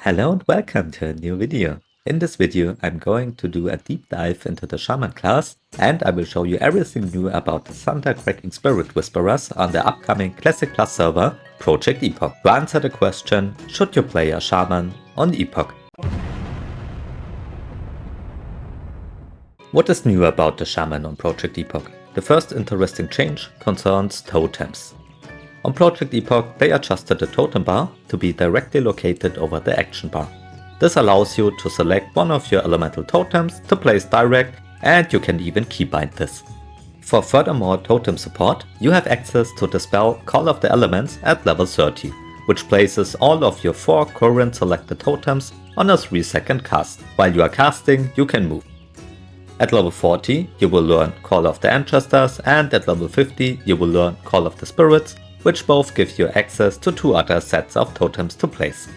Hello and welcome to a new video. In this video I'm going to do a deep dive into the Shaman class and I will show you everything new about the Thunder Cracking Spirit Whisperers on the upcoming Classic Plus server Project Epoch. To answer the question, should you play a Shaman on Epoch? What is new about the Shaman on Project Epoch? The first interesting change concerns totems. On Project Epoch, they adjusted the totem bar to be directly located over the action bar. This allows you to select one of your elemental totems to place direct, and you can even keybind this. For furthermore totem support, you have access to the spell Call of the Elements at level 30, which places all of your 4 current selected totems on a 3-second cast. While you are casting, you can move. At level 40, you will learn Call of the Ancestors, and at level 50, you will learn Call of the Spirits, which both give you access to 2 other sets of totems to place.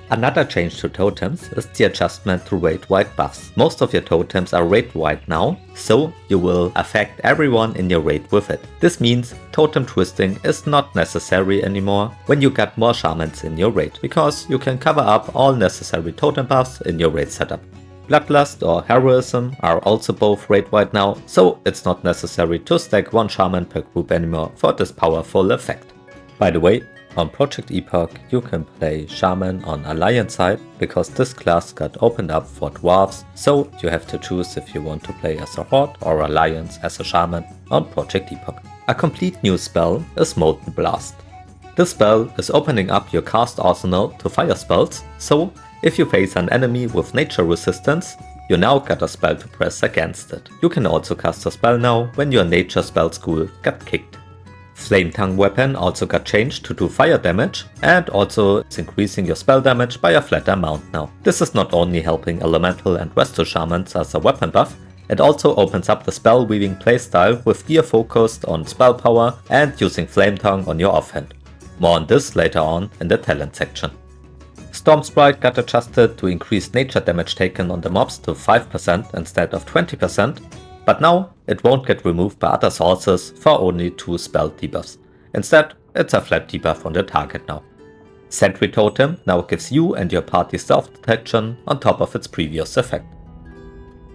Another change to totems is the adjustment to raid-wide buffs. Most of your totems are raid-wide now, so you will affect everyone in your raid with it. This means totem twisting is not necessary anymore when you get more shamans in your raid, because you can cover up all necessary totem buffs in your raid setup. Bloodlust or Heroism are also both raid-wide now, so it's not necessary to stack 1 shaman per group anymore for this powerful effect. By the way, on Project Epoch you can play Shaman on Alliance side because this class got opened up for dwarves, so you have to choose if you want to play as a Horde or Alliance as a Shaman on Project Epoch. A complete new spell is Molten Blast. This spell is opening up your cast arsenal to fire spells, so if you face an enemy with nature resistance, you now get a spell to press against it. You can also cast a spell now when your nature spell school got kicked. Flame Tongue weapon also got changed to do fire damage, and also it's increasing your spell damage by a flat amount now. This is not only helping elemental and resto shamans as a weapon buff, it also opens up the spell weaving playstyle with gear focused on spell power and using Flame Tongue on your offhand. More on this later on in the talent section. Storm Sprite got adjusted to increase nature damage taken on the mobs to 5% instead of 20%, but now it won't get removed by other sources for only 2 spell debuffs. Instead, it's a flat debuff on the target now. Sentry Totem now gives you and your party self-detection on top of its previous effect.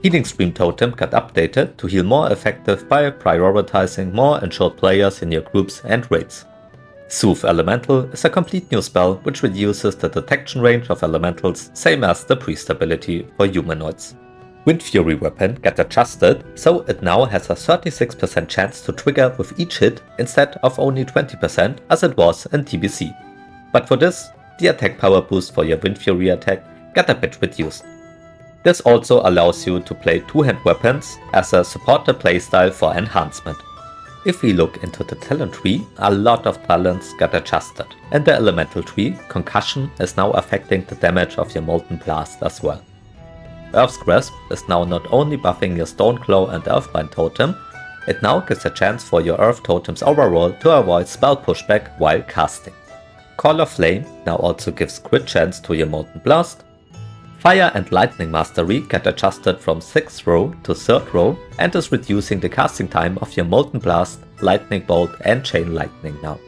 Healing Stream Totem got updated to heal more effective by prioritizing more insured players in your groups and raids. Soothe Elemental is a complete new spell which reduces the detection range of elementals, same as the priest ability for humanoids. Wind Fury weapon got adjusted, so it now has a 36% chance to trigger with each hit instead of only 20% as it was in TBC. But for this, the attack power boost for your Wind Fury attack got a bit reduced. This also allows you to play 2-hand weapons as a supported playstyle for enhancement. If we look into the talent tree, a lot of talents got adjusted. In the elemental tree, Concussion is now affecting the damage of your Molten Blast as well. Earth's Grasp is now not only buffing your Stone Claw and Earthbind totem, it now gives a chance for your Earth totems overall to avoid spell pushback while casting. Call of Flame now also gives crit chance to your Molten Blast. Fire and Lightning Mastery get adjusted from 6th row to 3rd row and is reducing the casting time of your Molten Blast, Lightning Bolt and Chain Lightning now.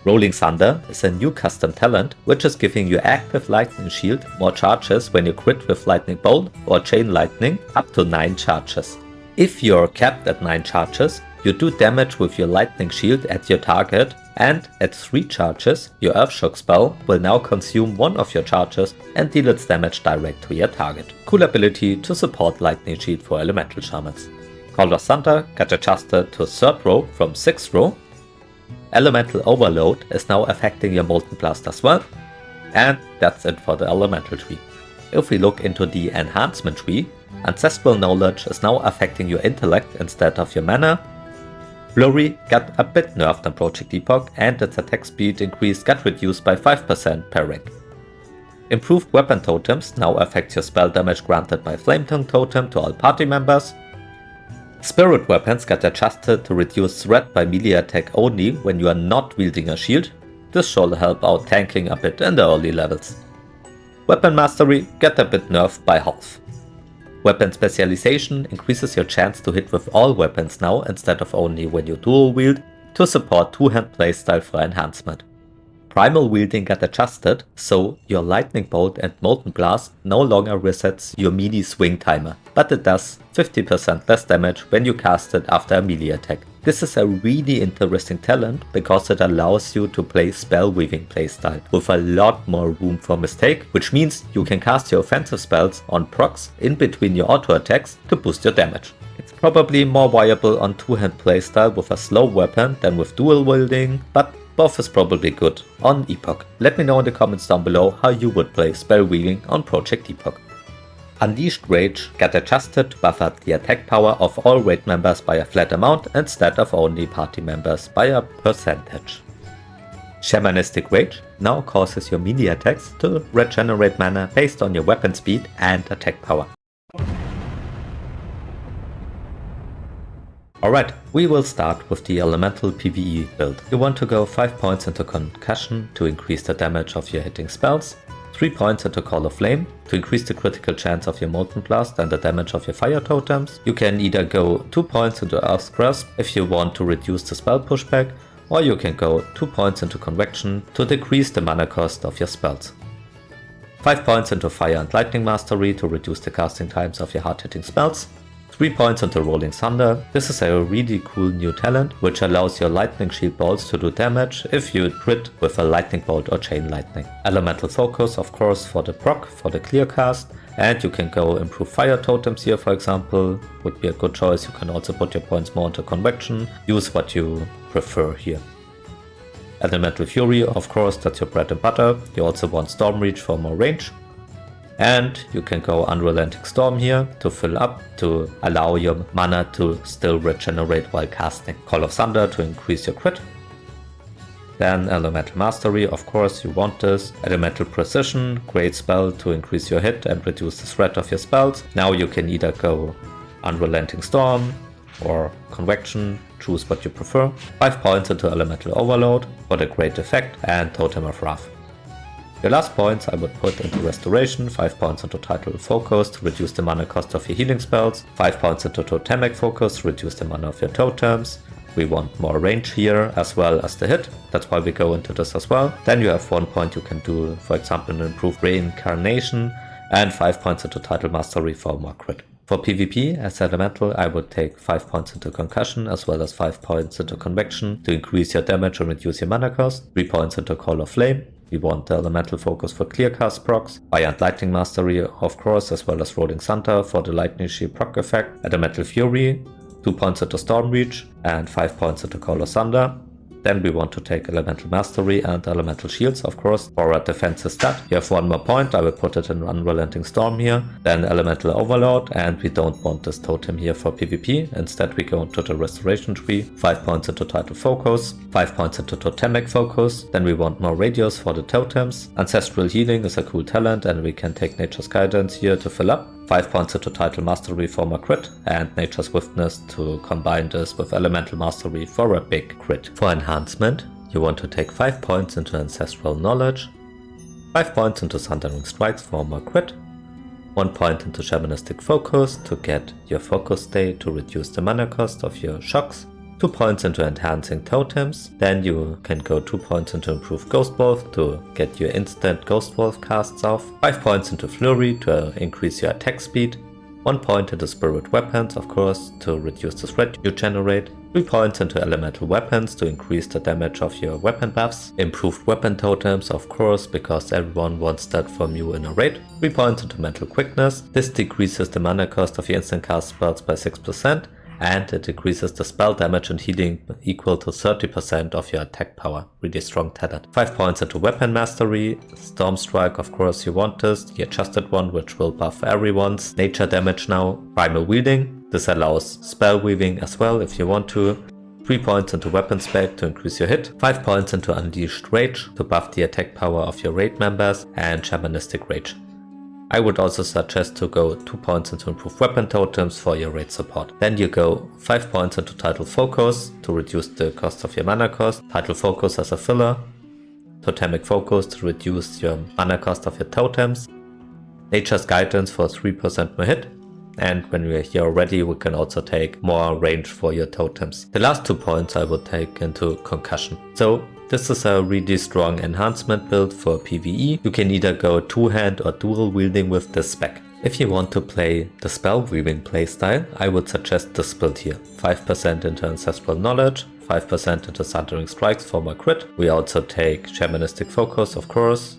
Rolling Thunder is a new custom talent which is giving you active Lightning Shield more charges when you crit with Lightning Bolt or Chain Lightning up to 9 charges. If you're capped at 9 charges, you do damage with your Lightning Shield at your target, and at 3 charges, your Earthshock spell will now consume 1 of your charges and deal its damage direct to your target. Cool ability to support Lightning Shield for elemental shamans. Call of Thunder got adjusted to 3rd row from 6th row. Elemental Overload is now affecting your Molten Blast as well. And that's it for the elemental tree. If we look into the enhancement tree, Ancestral Knowledge is now affecting your intellect instead of your mana. Flurry got a bit nerfed on Project Epoch and its attack speed increase got reduced by 5% per rank. Improved Weapon Totems now affect your spell damage granted by Flame Tongue Totem to all party members. Spirit weapons got adjusted to reduce threat by melee attack only when you are not wielding a shield. This should help out tanking a bit in the early levels. Weapon Mastery got a bit nerfed by half. Weapon Specialization increases your chance to hit with all weapons now instead of only when you dual wield to support 2-hand playstyle for enhancement. Primal Wielding got adjusted, so your Lightning Bolt and Molten Blast no longer resets your melee swing timer, but it does 50% less damage when you cast it after a melee attack. This is a really interesting talent because it allows you to play spell weaving playstyle with a lot more room for mistake, which means you can cast your offensive spells on procs in between your auto attacks to boost your damage. It's probably more viable on two-hand playstyle with a slow weapon than with dual wielding, but both is probably good on Epoch. Let me know in the comments down below how you would play spell weaving on Project Epoch. Unleashed Rage got adjusted to buff up the attack power of all raid members by a flat amount instead of only party members by a percentage. Shamanistic Rage now causes your melee attacks to regenerate mana based on your weapon speed and attack power. Alright, we will start with the Elemental PvE build. You want to go 5 points into Concussion to increase the damage of your hitting spells, 3 points into Call of Flame to increase the critical chance of your Molten Blast and the damage of your fire totems. You can either go 2 points into Earth's Grasp if you want to reduce the spell pushback, or you can go 2 points into Convection to decrease the mana cost of your spells. 5 points into Fire and Lightning Mastery to reduce the casting times of your hard hitting spells. 3 points into Rolling Thunder. This is a really cool new talent which allows your lightning shield bolts to do damage if you crit with a lightning bolt or chain lightning. Elemental Focus of course for the proc, for the clear cast, and you can go improve fire totems here for example, would be a good choice. You can also put your points more into Convection, use what you prefer here. Elemental Fury of course, that's your bread and butter. You also want Storm Reach for more range. And you can go Unrelenting Storm here to fill up, to allow your mana to still regenerate while casting. Call of Thunder to increase your crit. Then Elemental Mastery, of course you want this. Elemental Precision, great spell to increase your hit and reduce the threat of your spells. Now you can either go Unrelenting Storm or Convection, choose what you prefer. 5 points into Elemental Overload for the great effect and Totem of Wrath. Your last points I would put into Restoration, 5 points into Tidal Focus to reduce the mana cost of your healing spells, 5 points into Totemic Focus to reduce the mana of your totems. We want more range here as well as the hit, that's why we go into this as well. Then you have 1 point you can do, for example, an improved Reincarnation, and 5 points into Tidal Mastery for more crit. For PvP as Elemental I would take 5 points into Concussion as well as 5 points into Convection to increase your damage and reduce your mana cost, 3 points into Call of Flame. We want the Elemental Focus for clear cast procs, Fire and Lightning Mastery of course, as well as Rolling Thunder for the Lightning Shield proc effect, Elemental Fury, 2 points into Storm Reach and 5 points into Call of Thunder. Then we want to take Elemental Mastery and Elemental Shields of course for a defensive stat. You have 1 more point, I will put it in Unrelenting Storm here. Then Elemental Overload, and we don't want this totem here for PvP. Instead we go into the Restoration tree, 5 points into Tidal Focus, 5 points into Totemic Focus. Then we want more radius for the totems. Ancestral Healing is a cool talent and we can take Nature's Guidance here to fill up. 5 points into Tidal Mastery for more crit, and Nature Swiftness to combine this with Elemental Mastery for a big crit. For Enhancement, you want to take 5 points into Ancestral Knowledge, 5 points into Thundering Strikes for more crit, 1 point into Shamanistic Focus to get your focus state to reduce the mana cost of your shocks, 2 points into Enhancing Totems, then you can go 2 points into Improved Ghost Wolf to get your instant Ghost Wolf casts off, 5 points into Flurry to increase your attack speed, 1 point into Spirit Weapons of course to reduce the threat you generate, 3 points into Elemental Weapons to increase the damage of your weapon buffs, Improved Weapon Totems of course because everyone wants that from you in a raid, 3 points into Mental Quickness, this decreases the mana cost of your instant cast spells by 6%, and it decreases the spell damage and healing equal to 30% of your attack power. Really strong talent. 5 points into Weapon Mastery, Storm Strike of course you want this, the adjusted one which will buff everyone's nature damage now. Primal Wielding, this allows spell weaving as well if you want to. 3 points into Weapon Spec to increase your hit, 5 points into Unleashed Rage to buff the attack power of your raid members, and Shamanistic Rage. I would also suggest to go 2 points into Improved Weapon Totems for your raid support. Then you go 5 points into Tidal Focus to reduce the cost of your mana cost, Tidal Focus as a filler, Totemic Focus to reduce your mana cost of your totems, Nature's Guidance for 3% more hit, and when we are here already, we can also take more range for your totems. The last 2 points I would take into concussion. So this is a really strong enhancement build for PvE. You can either go two-hand or dual wielding with this spec. If you want to play the spell weaving playstyle, I would suggest this build here. 5% into Ancestral Knowledge, 5% into Thundering Strikes for more crit. We also take Shamanistic Focus, of course,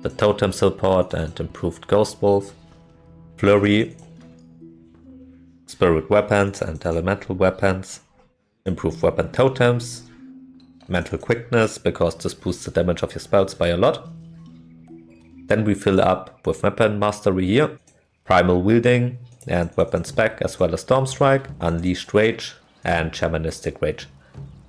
the Totem Support and improved Ghost Wolf, Flurry, Spirit Weapons and Elemental Weapons, improved Weapon Totems, Mental Quickness because this boosts the damage of your spells by a lot. Then we fill up with Weapon Mastery here, Primal Wielding and Weapon Spec as well as Storm Strike, Unleashed Rage and Shamanistic Rage.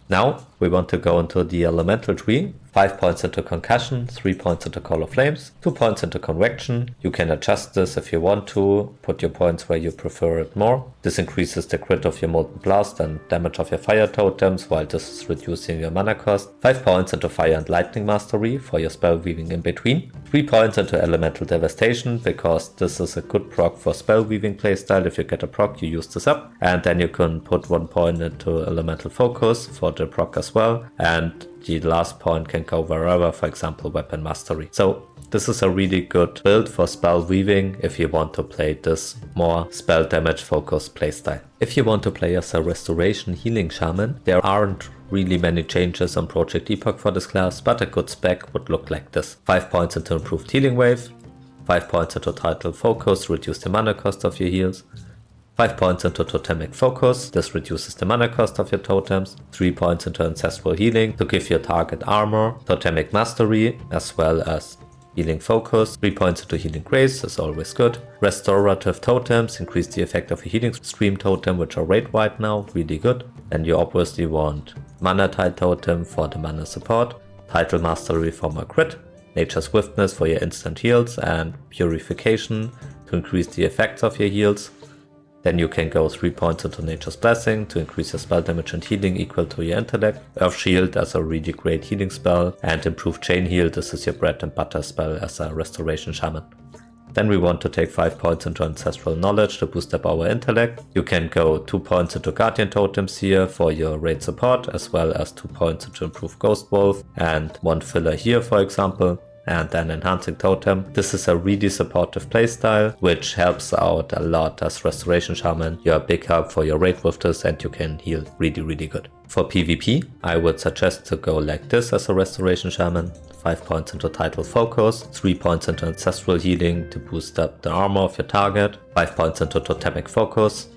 Now we want to go into the Elemental tree. 5 points into Concussion, 3 points into Call of Flames, 2 points into Convection. You can adjust this if you want to, put your points where you prefer it more. This increases the crit of your Molten Blast and damage of your fire totems, while this is reducing your mana cost. 5 points into Fire and Lightning Mastery for your spell weaving in between. 3 points into Elemental Devastation, because this is a good proc for spell weaving playstyle. If you get a proc, you use this up. And then you can put 1 point into Elemental Focus for the proc as well. And the last point can go wherever, for example Weapon Mastery. So this is a really good build for spell weaving if you want to play this more spell damage focused playstyle. If you want to play as a Restoration Healing Shaman, there aren't really many changes on Project Epoch for this class, but a good spec would look like this. 5 points into Improved Healing Wave, 5 points into Title Focus, reduce the mana cost of your heals, 5 points into Totemic Focus, this reduces the mana cost of your totems, 3 points into Ancestral Healing to give your target armor, Totemic Mastery as well as Healing Focus, 3 points into Healing Grace is always good, Restorative Totems increase the effect of a Healing Stream totem which are rate wide now, really good. Then you obviously want Mana Tide Totem for the mana support, Title Mastery for more crit, Nature Swiftness for your instant heals and Purification to increase the effects of your heals. Then you can go 3 points into Nature's Blessing to increase your spell damage and healing equal to your intellect. Earth Shield as a really great healing spell, and Improved Chain Heal, this is your bread and butter spell as a Restoration Shaman. Then we want to take 5 points into Ancestral Knowledge to boost up our intellect. You can go 2 points into Guardian Totems here for your raid support, as well as 2 points into Improved Ghost Wolf and 1 filler here for example. And then Enhancing Totem. This is a really supportive playstyle, which helps out a lot as Restoration Shaman. You're a big help for your raid with this and you can heal really good. For PvP, I would suggest to go like this as a Restoration Shaman. 5 points into Title Focus, 3 points into Ancestral Healing to boost up the armor of your target, 5 points into Totemic Focus.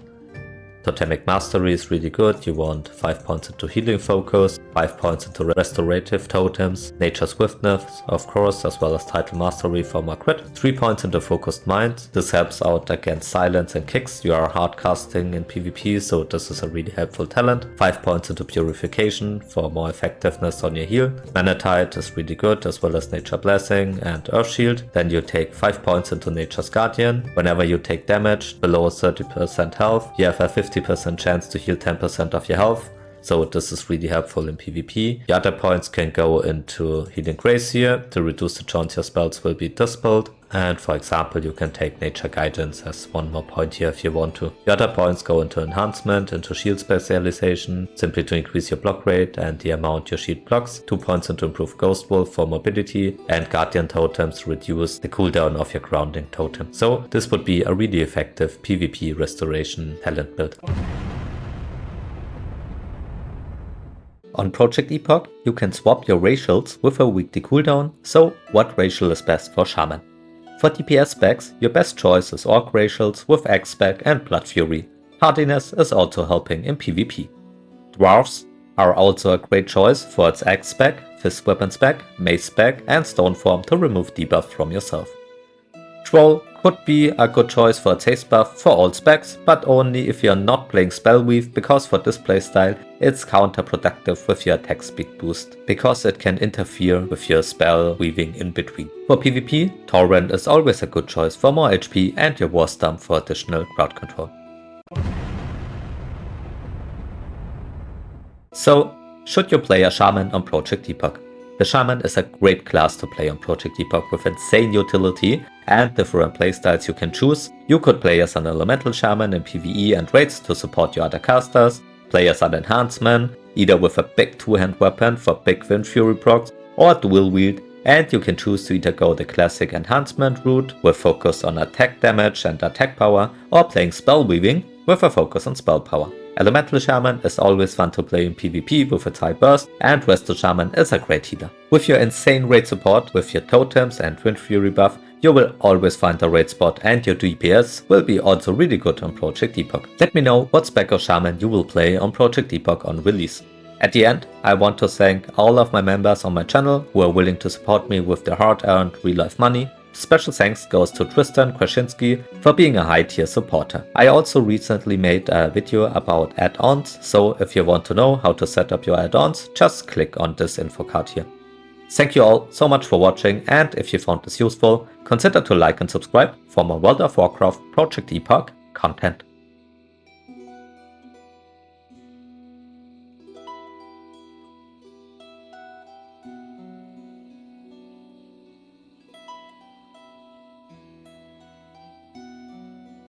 Totemic Mastery is really good, you want 5 points into Healing Focus, 5 points into Restorative Totems, Nature Swiftness of course, as well as Title Mastery for more crit, 3 points into Focused Mind, this helps out against silence and kicks, you are hard casting in PvP so this is a really helpful talent, 5 points into Purification for more effectiveness on your heal, Mana Tide is really good as well as Nature Blessing and Earth Shield, then you take 5 points into Nature's Guardian, whenever you take damage below 30% health, you have a 50% chance to heal 10% of your health, so this is really helpful in PvP. The other points can go into Healing Grace here to reduce the chance your spells will be dispelled, and for example you can take Nature Guidance as 1 more point here if you want to. The other points go into Enhancement, into Shield Specialization, simply to increase your block rate and the amount your shield blocks, 2 points into Improved Ghost Wolf for mobility, and Guardian Totems to reduce the cooldown of your grounding totem. So this would be a really effective PvP restoration talent build. On Project Epoch, you can swap your racials with a weekly cooldown, so what racial is best for Shaman? For DPS specs, your best choice is Orc racials with X spec and Blood Fury. Hardiness is also helping in PvP. Dwarves are also a great choice for its X spec, Fist Weapon spec, Mace spec and Stone Form to remove debuff from yourself. Troll could be a good choice for its haste buff for all specs, but only if you're not playing Spellweave, because for this playstyle it's counterproductive with your attack speed boost, because it can interfere with your spell weaving in between. For PvP, Torrent is always a good choice for more HP and your War Stump for additional crowd control. So, should you play a Shaman on Project Epoch? The Shaman is a great class to play on Project Epoch with insane utility and different playstyles you can choose. You could play as an Elemental Shaman in PvE and raids to support your other casters, play as an Enhancement, either with a big two-hand weapon for big Wind Fury procs, or dual wield, and you can choose to either go the classic Enhancement route with focus on attack damage and attack power, or playing Spell Weaving with a focus on spell power. Elemental Shaman is always fun to play in PvP with its high burst, and Resto Shaman is a great healer. With your insane raid support, with your totems and Wind Fury buff, you will always find a raid spot, and your DPS will be also really good on Project Epoch. Let me know what spec of Shaman you will play on Project Epoch on release. At the end, I want to thank all of my members on my channel who are willing to support me with their hard-earned real-life money. Special thanks goes to Tristan Krasinski for being a high tier supporter. I also recently made a video about add-ons, so if you want to know how to set up your add-ons, just click on this info card here. Thank you all so much for watching, and if you found this useful, consider to like and subscribe for more World of Warcraft Project Epoch content.